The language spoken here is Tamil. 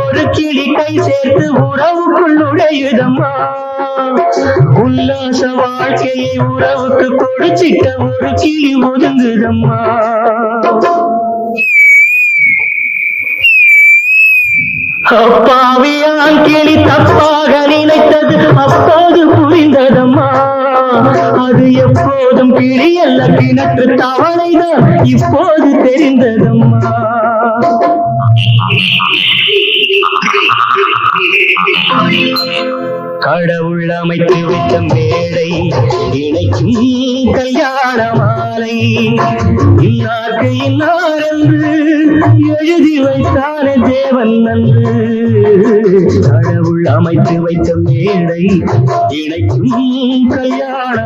ஒரு கிளி கை சேர்த்து உறவுக்குள் நுழையுதம்மா. உல்லாச வாழ்க்கையை உறவுக்கு கொடுச்சிட்ட ஒரு கிளி ஒதுங்குதம்மா. அப்பாவியான் கிளி தப்பாக நினைத்தது அப்போது புரிந்ததம்மா. அது எப்போதும் கிளி அல்ல கிணற்று தவளைதான் இப்போது தெரிந்ததம்மா. கடவுள் அமைத்து வைத்த மேடை இணைக்கும் கல்யாண மாலை. இன்னார்க்கு இன்னார் என்று எழுதி வைத்தானே தேவன் நன்று. கடவுள் அமைத்து வைத்த மேடை இணைக்கும் கல்யாண